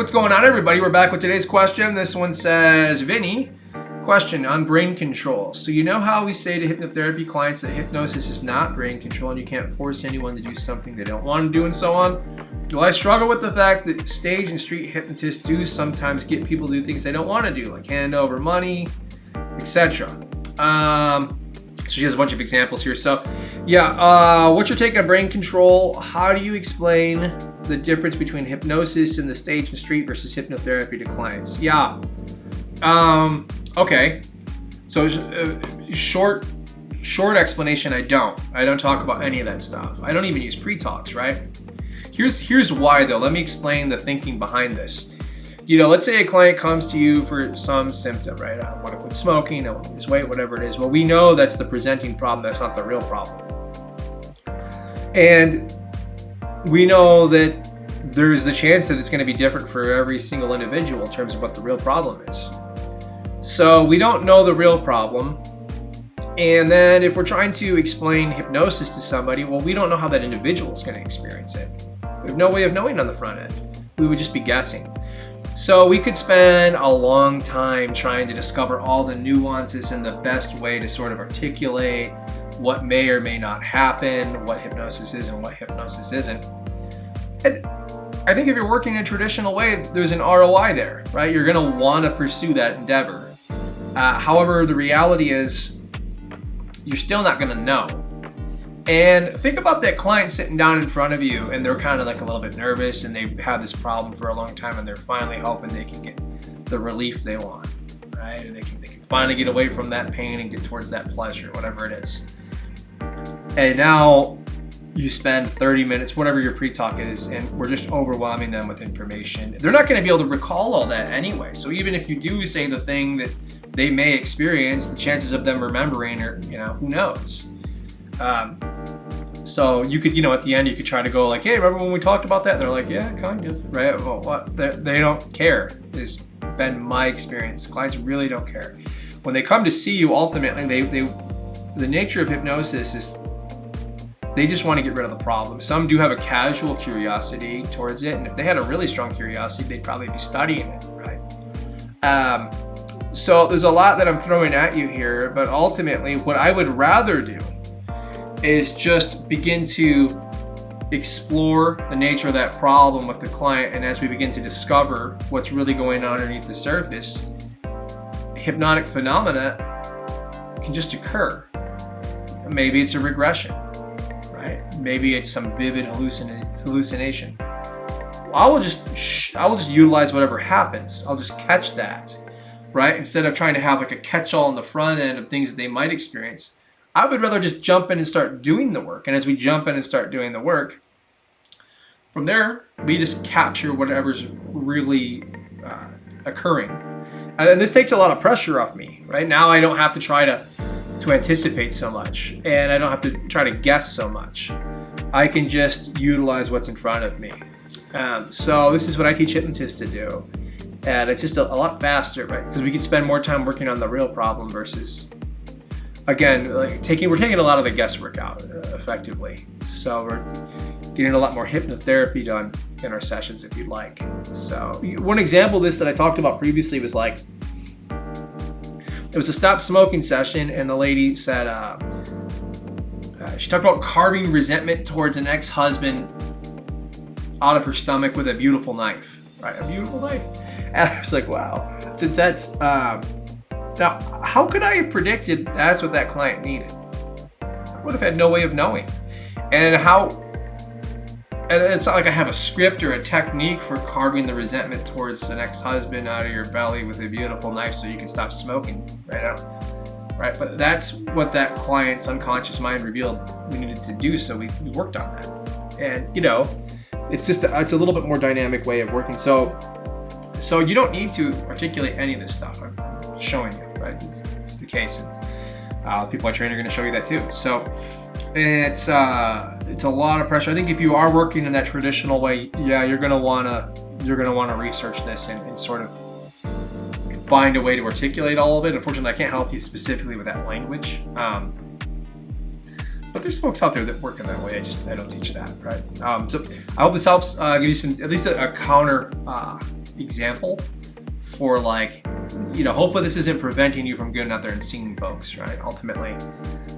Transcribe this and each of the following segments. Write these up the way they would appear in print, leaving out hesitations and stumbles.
what's going on, everybody? We're back with today's question. This one says, Vinny, question on brain control. So you know how we say to hypnotherapy clients that hypnosis is not brain control and you can't force anyone to do something they don't want to do and so on? Well, I struggle with the fact that stage and street hypnotists do sometimes get people to do things they don't want to do, like hand over money, etc. So she has a bunch of examples here. So yeah, what's your take on brain control? How do you explain the difference between hypnosis in the stage and street versus hypnotherapy to clients? Yeah. Okay. So short explanation, I don't talk about any of that stuff. I don't even use pre-talks, right? Here's why though. Let me explain the thinking behind this. You know, let's say a client comes to you for some symptom, right? I don't want to quit smoking, I want to lose weight, whatever it is. Well, we know that's the presenting problem, that's not the real problem. And we know that there's the chance that it's going to be different for every single individual in terms of what the real problem is. So we don't know the real problem. And then if we're trying to explain hypnosis to somebody, well, we don't know how that individual is going to experience it. We have no way of knowing on the front end. We would just be guessing. So we could spend a long time trying to discover all the nuances and the best way to sort of articulate what may or may not happen, what hypnosis is and what hypnosis isn't. And I think if you're working in a traditional way, there's an ROI there, right? You're going to want to pursue that endeavor. However, the reality is you're still not going to know. And think about that client sitting down in front of you and they're kind of like a little bit nervous and they've had this problem for a long time and they're finally hoping they can get the relief they want, right? And they can finally get away from that pain and get towards that pleasure, whatever it is. And now you spend 30 minutes, whatever your pre-talk is, and we're just overwhelming them with information. They're not going to be able to recall all that anyway. So even if you do say the thing that they may experience, the chances of them remembering are, who knows? So you could, at the end, you could try to go like, hey, remember when we talked about that? And they're like, yeah, kind of, right? Well, what? They don't care, has been my experience. Clients really don't care. When they come to see you, ultimately, the nature of hypnosis is they just want to get rid of the problem. Some do have a casual curiosity towards it. And if they had a really strong curiosity, they'd probably be studying it, right? So there's a lot that I'm throwing at you here, but ultimately what I would rather do is just begin to explore the nature of that problem with the client. And as we begin to discover what's really going on underneath the surface, hypnotic phenomena can just occur. Maybe it's a regression, right? Maybe it's some vivid hallucination. I will just utilize whatever happens. I'll just catch that, right? Instead of trying to have like a catch-all on the front end of things that they might experience, I would rather just jump in and start doing the work. And as we jump in and start doing the work, from there, we just capture whatever's really occurring. And this takes a lot of pressure off me, right? Now I don't have to try to anticipate so much, and I don't have to try to guess so much. I can just utilize what's in front of me. So this is what I teach hypnotists to do. And it's just a lot faster, right? Because we can spend more time working on the real problem versus, again, like we're taking a lot of the guesswork out effectively. So we're getting a lot more hypnotherapy done in our sessions if you'd like. So one example of this that I talked about previously was like, it was a stop smoking session and the lady said, she talked about carving resentment towards an ex-husband out of her stomach with a beautiful knife, right? A beautiful knife. And I was like, wow, it's intense. Now, how could I have predicted that's what that client needed? I would have had no way of knowing. And it's not like I have a script or a technique for carving the resentment towards an ex-husband out of your belly with a beautiful knife so you can stop smoking right now. Right? But that's what that client's unconscious mind revealed we needed to do, so we worked on that. And, it's just it's a little bit more dynamic way of working. So you don't need to articulate any of this stuff. I'm showing you, right? It's the case, and the people I train are going to show you that too. So it's a lot of pressure. I think if you are working in that traditional way, yeah, you're going to want to research this and sort of find a way to articulate all of it. Unfortunately, I can't help you specifically with that language. But there's folks out there that work in that way. I don't teach that, right? So I hope this helps give you some, at least a counter example for like, hopefully this isn't preventing you from going out there and seeing folks, right? Ultimately,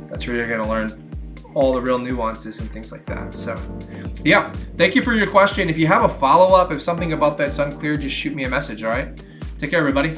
that's where you're going to learn all the real nuances and things like that. So yeah, thank you for your question. If you have a follow-up, if something about that's unclear, just shoot me a message, all right? Take care, everybody.